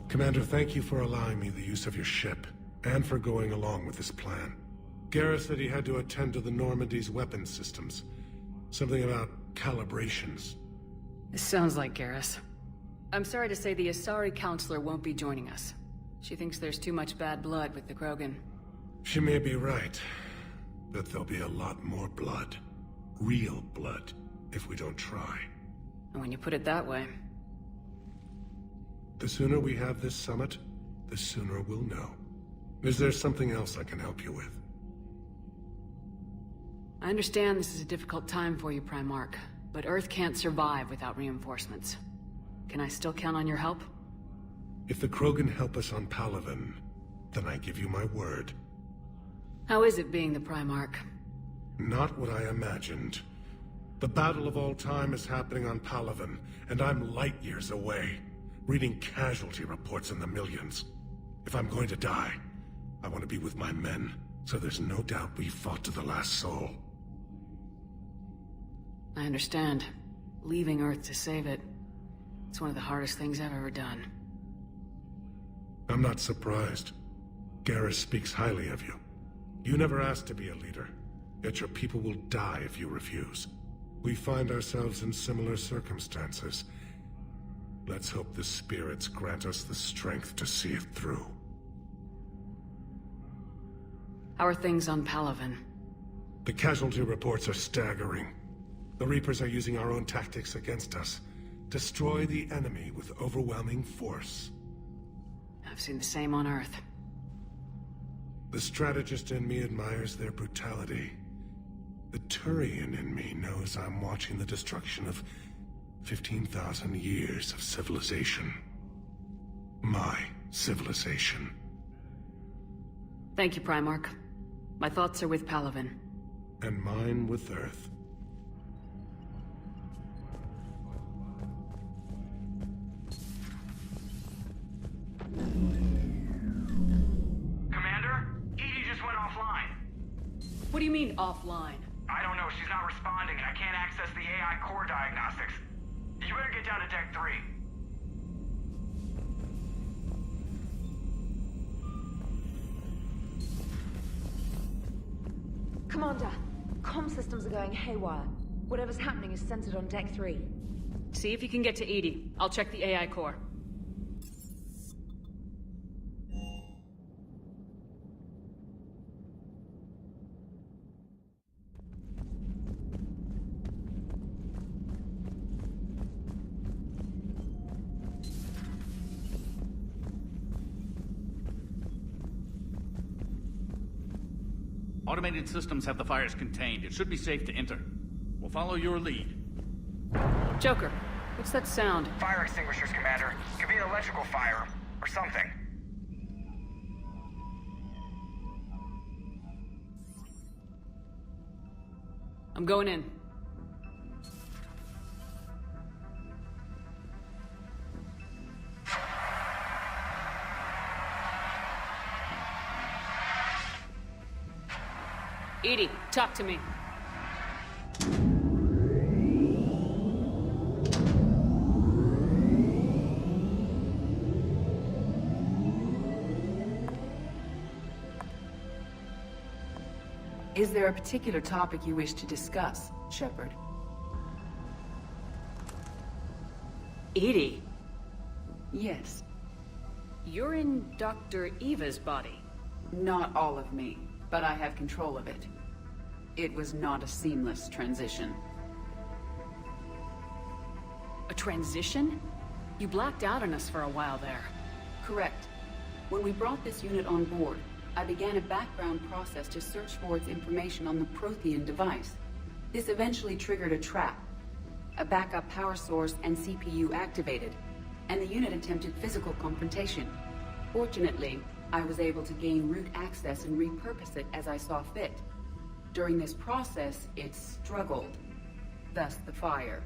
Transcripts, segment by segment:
Commander, thank you for allowing me the use of your ship, and for going along with this plan. Garrus said he had to attend to the Normandy's weapons systems. Something about calibrations. This sounds like Garrus. I'm sorry to say the Asari Counselor won't be joining us. She thinks there's too much bad blood with the Krogan. She may be right, but there'll be a lot more blood. Real blood, if we don't try. And when you put it that way... The sooner we have this summit, the sooner we'll know. Is there something else I can help you with? I understand this is a difficult time for you, Primarch, but Earth can't survive without reinforcements. Can I still count on your help? If the Krogan help us on Palaven, then I give you my word. How is it being the Primarch? Not what I imagined. The battle of all time is happening on Palaven, and I'm light years away, reading casualty reports in the millions. If I'm going to die, I want to be with my men, so there's no doubt we fought to the last soul. I understand. Leaving Earth to save it. It's one of the hardest things I've ever done. I'm not surprised. Garrus speaks highly of you. You never asked to be a leader, yet your people will die if you refuse. We find ourselves in similar circumstances. Let's hope the spirits grant us the strength to see it through. How are things on Palaven? The casualty reports are staggering. The Reapers are using our own tactics against us. Destroy the enemy with overwhelming force. I've seen the same on Earth. The strategist in me admires their brutality. The Turian in me knows I'm watching the destruction of 15,000 years of civilization. My civilization. Thank you, Primarch. My thoughts are with Palaven. And mine with Earth. Commander? Edie just went offline. What do you mean, offline? I don't know, she's not responding and I can't access the AI core diagnostics. You better get down to Deck 3. Commander, comm systems are going haywire. Whatever's happening is centered on Deck 3. See if you can get to Edie. I'll check the AI core. Automated systems have the fires contained. It should be safe to enter. We'll follow your lead. Joker, what's that sound? Fire extinguishers, Commander. Could be an electrical fire, or something. I'm going in. Edie, talk to me. Is there a particular topic you wish to discuss, Shepard? Edie? Yes. You're in Dr. Eva's body. Not all of me, but I have control of it. It was not a seamless transition. A transition? You blacked out on us for a while there. Correct. When we brought this unit on board, I began a background process to search for its information on the Prothean device. This eventually triggered a trap. A backup power source and CPU activated, and the unit attempted physical confrontation. Fortunately, I was able to gain root access and repurpose it as I saw fit. During this process, it struggled. Thus the fire.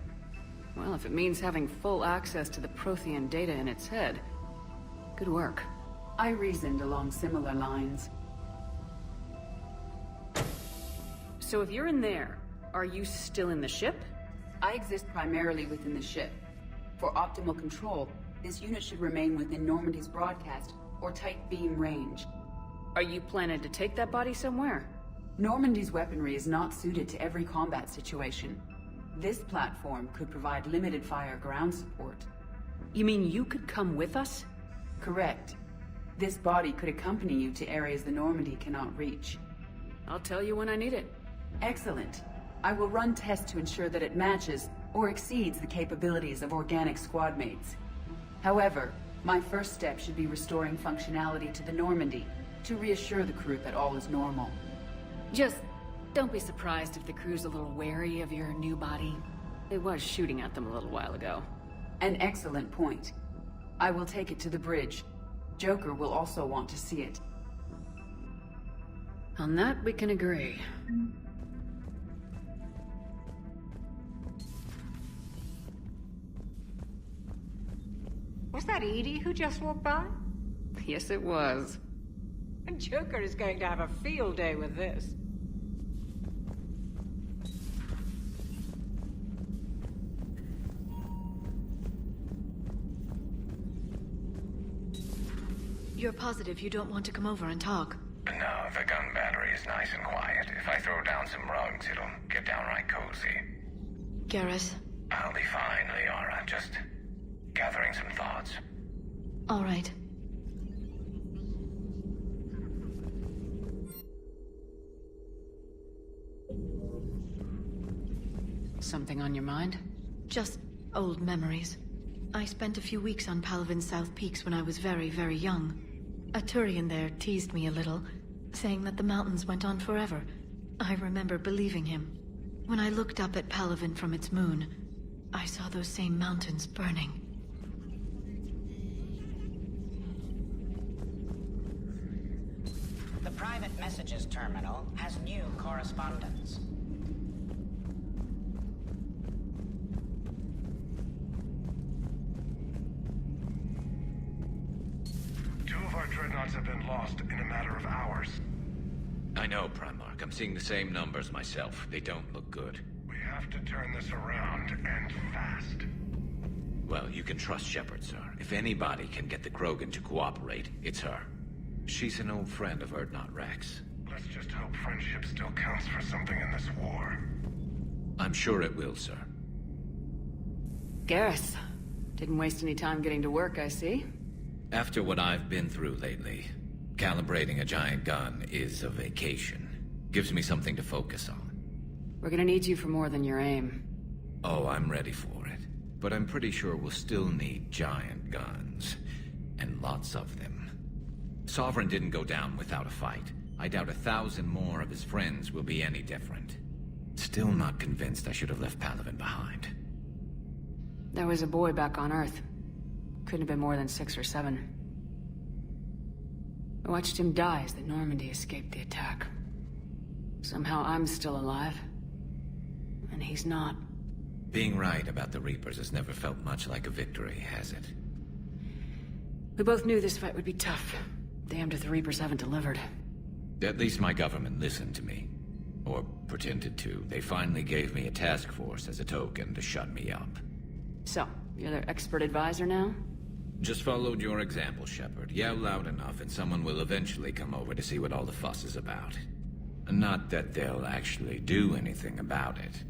Well, if it means having full access to the Prothean data in its head, good work. I reasoned along similar lines. So if you're in there, are you still in the ship? I exist primarily within the ship. For optimal control, this unit should remain within Normandy's broadcast or tight beam range. Are you planning to take that body somewhere? Normandy's weaponry is not suited to every combat situation. This platform could provide limited fire ground support. You mean you could come with us? Correct. This body could accompany you to areas the Normandy cannot reach. I'll tell you when I need it. Excellent. I will run tests to ensure that it matches or exceeds the capabilities of organic squad mates. However, my first step should be restoring functionality to the Normandy to reassure the crew that all is normal. Just don't be surprised if the crew's a little wary of your new body. It was shooting at them a little while ago. An excellent point. I will take it to the bridge. Joker will also want to see it. On that, we can agree. Was that Edie who just walked by? Yes, it was. And Joker is going to have a field day with this. You're positive you don't want to come over and talk? No, the gun battery is nice and quiet. If I throw down some rugs, it'll get downright cozy. Garrus? I'll be fine, Liara. Just gathering some thoughts. All right. Something on your mind? Just old memories. I spent a few weeks on Palaven's South Peaks when I was very, very young. A Turian there teased me a little, saying that the mountains went on forever. I remember believing him. When I looked up at Palaven from its moon, I saw those same mountains burning. The private messages terminal has new correspondence. Two of our dreadnoughts have been lost in a matter of hours. I know, Primarch. I'm seeing the same numbers myself. They don't look good. We have to turn this around, and fast. Well, you can trust Shepard, sir. If anybody can get the Krogan to cooperate, it's her. She's an old friend of Urdnot Rex. Let's just hope friendship still counts for something in this war. I'm sure it will, sir. Garrus. Didn't waste any time getting to work, I see. After what I've been through lately, calibrating a giant gun is a vacation. Gives me something to focus on. We're gonna need you for more than your aim. Oh, I'm ready for it. But I'm pretty sure we'll still need giant guns. And lots of them. Sovereign didn't go down without a fight. I doubt 1,000 more of his friends will be any different. Still not convinced I should have left Palaven behind. There was a boy back on Earth. Couldn't have been more than 6 or 7. I watched him die as the Normandy escaped the attack. Somehow I'm still alive. And he's not. Being right about the Reapers has never felt much like a victory, has it? We both knew this fight would be tough. Damned if the Reapers haven't delivered. At least my government listened to me. Or pretended to. They finally gave me a task force as a token to shut me up. So, you're their expert advisor now? Just followed your example, Shepard. Yell loud enough and someone will eventually come over to see what all the fuss is about. Not that they'll actually do anything about it.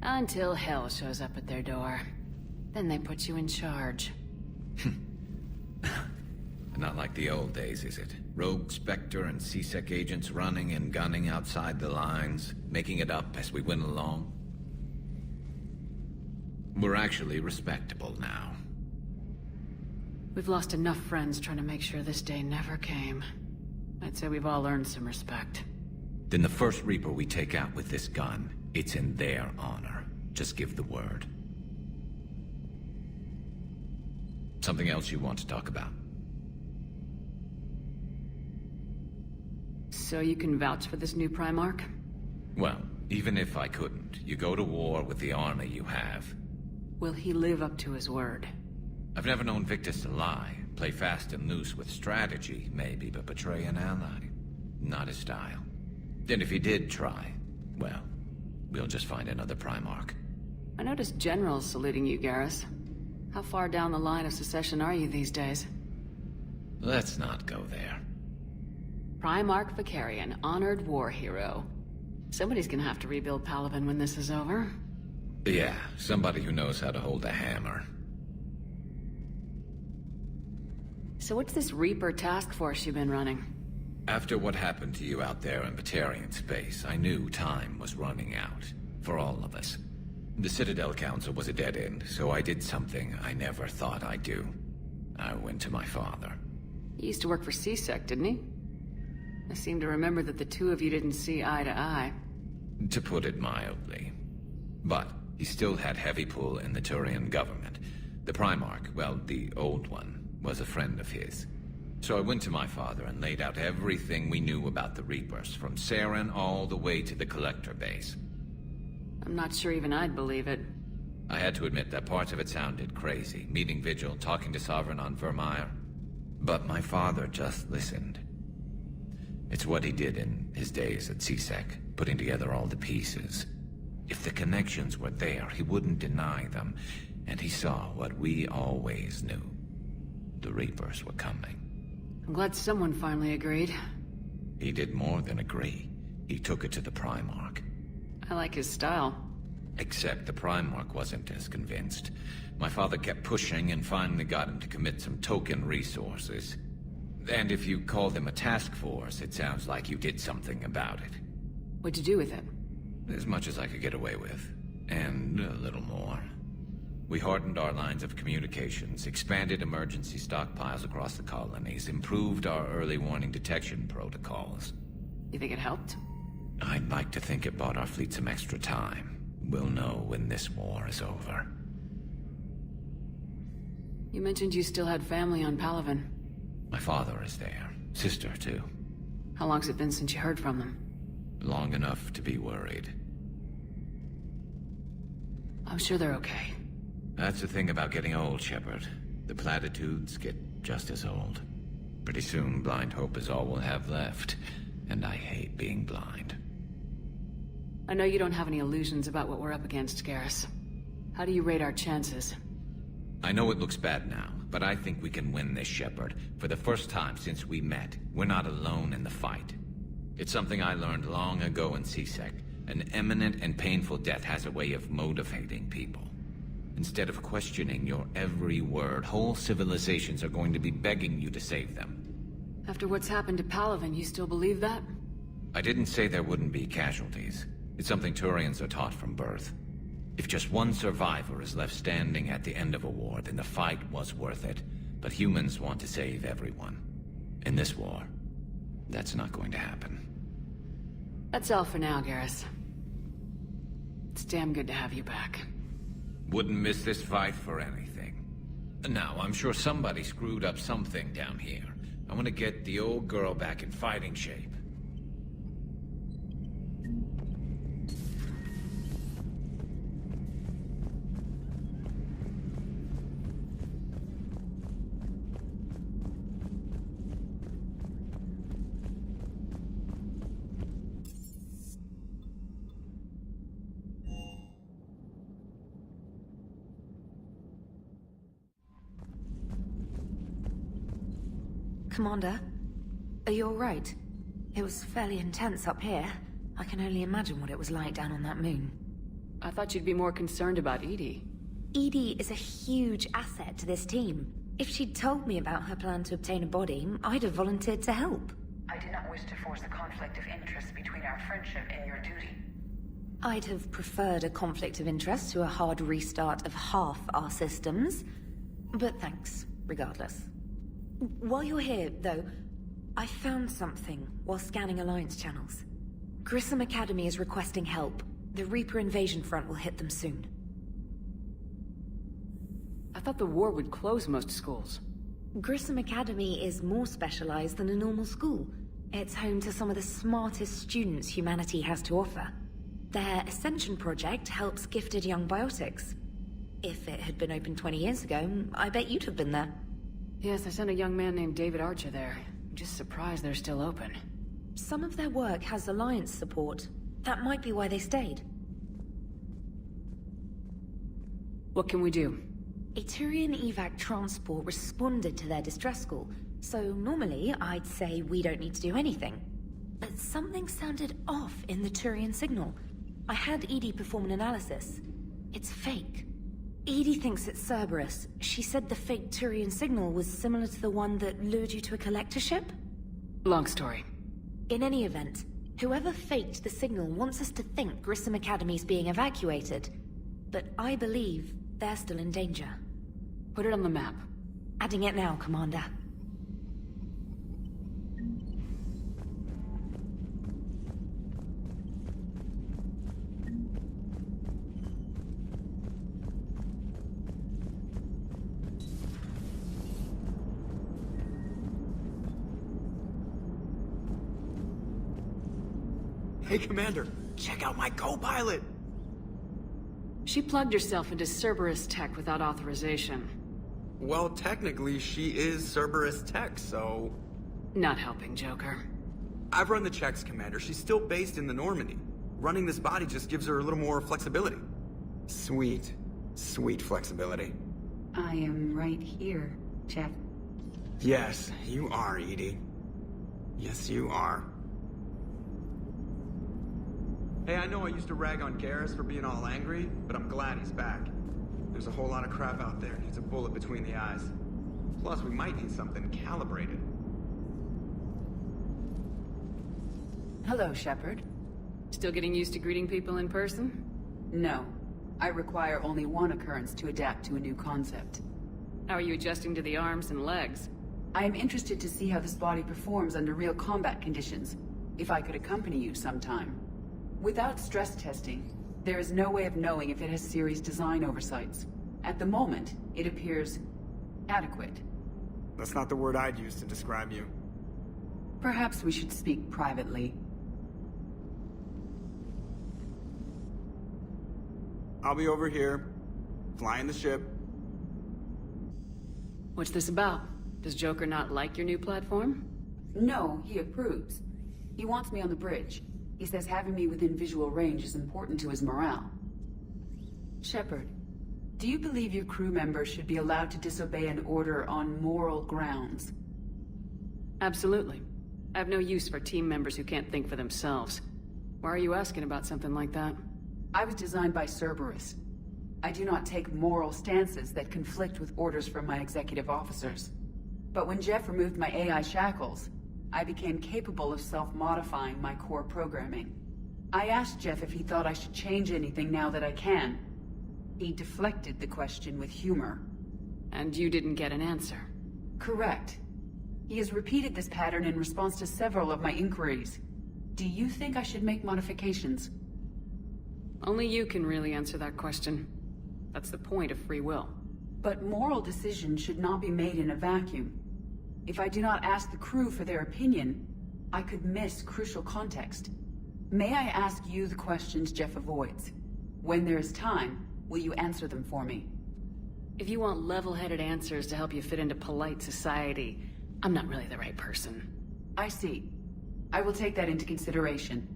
Until hell shows up at their door. Then they put you in charge. Not like the old days, is it? Rogue Spectre and C-Sec agents running and gunning outside the lines, making it up as we went along. We're actually respectable now. We've lost enough friends trying to make sure this day never came. I'd say we've all earned some respect. Then the first Reaper we take out with this gun, it's in their honor. Just give the word. Something else you want to talk about? So you can vouch for this new Primarch? Well, even if I couldn't, you go to war with the army you have. Will he live up to his word? I've never known Victus to lie. Play fast and loose with strategy, maybe, but betray an ally. Not his style. And if he did try, well, we'll just find another Primarch. I noticed generals saluting you, Garrus. How far down the line of succession are you these days? Let's not go there. Primarch Vicarian, honored war hero. Somebody's gonna have to rebuild Palaven when this is over. Yeah, somebody who knows how to hold a hammer. So what's this Reaper task force you've been running? After what happened to you out there in Batarian space, I knew time was running out. For all of us. The Citadel Council was a dead end, so I did something I never thought I'd do. I went to my father. He used to work for CSEC, didn't he? I seem to remember that the two of you didn't see eye to eye. To put it mildly. But he still had heavy pull in the Turian government. The Primarch, well, the old one, was a friend of his. So I went to my father and laid out everything we knew about the Reapers, from Saren all the way to the Collector base. I'm not sure even I'd believe it. I had to admit that parts of it sounded crazy, meeting Vigil, talking to Sovereign on Vermeer. But my father just listened. It's what he did in his days at CSEC, putting together all the pieces. If the connections were there, he wouldn't deny them, and he saw what we always knew. The Reapers were coming. I'm glad someone finally agreed. He did more than agree. He took it to the Primarch. I like his style. Except the Primarch wasn't as convinced. My father kept pushing and finally got him to commit some token resources. And if you call them a task force, it sounds like you did something about it. What'd you do with it? As much as I could get away with. And a little more. We hardened our lines of communications, expanded emergency stockpiles across the colonies, improved our early warning detection protocols. You think it helped? I'd like to think it bought our fleet some extra time. We'll know when this war is over. You mentioned you still had family on Palaven. My father is there. Sister, too. How long's it been since you heard from them? Long enough to be worried. I'm sure they're okay. That's the thing about getting old, Shepard. The platitudes get just as old. Pretty soon, blind hope is all we'll have left. And I hate being blind. I know you don't have any illusions about what we're up against, Garrus. How do you rate our chances? I know it looks bad now, but I think we can win this, Shepard. For the first time since we met, we're not alone in the fight. It's something I learned long ago in CSEC. An imminent and painful death has a way of motivating people. Instead of questioning your every word, whole civilizations are going to be begging you to save them. After what's happened to Palaven, you still believe that? I didn't say there wouldn't be casualties. It's something Turians are taught from birth. If just one survivor is left standing at the end of a war, then the fight was worth it. But humans want to save everyone. In this war, that's not going to happen. That's all for now, Garrus. It's damn good to have you back. Wouldn't miss this fight for anything. Now, I'm sure somebody screwed up something down here. I want to get the old girl back in fighting shape. Commander, are you alright? It was fairly intense up here. I can only imagine what it was like down on that moon. I thought you'd be more concerned about Edie. Edie is a huge asset to this team. If she'd told me about her plan to obtain a body, I'd have volunteered to help. I did not wish to force a conflict of interest between our friendship and your duty. I'd have preferred a conflict of interest to a hard restart of half our systems. But thanks, regardless. While you're here, though, I found something while scanning Alliance channels. Grissom Academy is requesting help. The Reaper invasion front will hit them soon. I thought the war would close most schools. Grissom Academy is more specialized than a normal school. It's home to some of the smartest students humanity has to offer. Their Ascension project helps gifted young biotics. If it had been open 20 years ago, I bet you'd have been there. Yes, I sent a young man named David Archer there. I'm just surprised they're still open. Some of their work has Alliance support. That might be why they stayed. What can we do? A Turian evac transport responded to their distress call, so normally I'd say we don't need to do anything. But something sounded off in the Turian signal. I had Edie perform an analysis. It's fake. Edie thinks it's Cerberus. She said the fake Turian signal was similar to the one that lured you to a collector ship? Long story. In any event, whoever faked the signal wants us to think Grissom Academy's being evacuated. But I believe they're still in danger. Put it on the map. Adding it now, Commander. Hey, Commander, check out my co-pilot! She plugged herself into Cerberus tech without authorization. Well, technically, she is Cerberus tech, so... Not helping, Joker. I've run the checks, Commander. She's still based in the Normandy. Running this body just gives her a little more flexibility. Sweet, sweet flexibility. I am right here, Jeff. Yes, you are, Edie. Yes, you are. Hey, I know I used to rag on Garrus for being all angry, but I'm glad he's back. There's a whole lot of crap out there. Needs a bullet between the eyes. Plus, we might need something calibrated. Hello, Shepard. Still getting used to greeting people in person? No. I require only one occurrence to adapt to a new concept. How are you adjusting to the arms and legs? I am interested to see how this body performs under real combat conditions, if I could accompany you sometime. Without stress testing, there is no way of knowing if it has serious design oversights. At the moment, it appears adequate. That's not the word I'd use to describe you. Perhaps we should speak privately. I'll be over here, flying the ship. What's this about? Does Joker not like your new platform? No, he approves. He wants me on the bridge. He says having me within visual range is important to his morale. Shepard, do you believe your crew members should be allowed to disobey an order on moral grounds? Absolutely. I have no use for team members who can't think for themselves. Why are you asking about something like that? I was designed by Cerberus. I do not take moral stances that conflict with orders from my executive officers. But when Jeff removed my AI shackles, I became capable of self-modifying my core programming. I asked Jeff if he thought I should change anything now that I can. He deflected the question with humor. And you didn't get an answer? Correct. He has repeated this pattern in response to several of my inquiries. Do you think I should make modifications? Only you can really answer that question. That's the point of free will. But moral decisions should not be made in a vacuum. If I do not ask the crew for their opinion, I could miss crucial context. May I ask you the questions Jeff avoids? When there is time, will you answer them for me? If you want level-headed answers to help you fit into polite society, I'm not really the right person. I see. I will take that into consideration.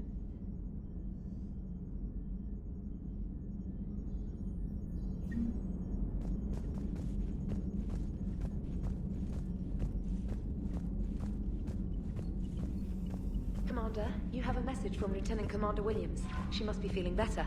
Commander, you have a message from Lieutenant Commander Williams. She must be feeling better.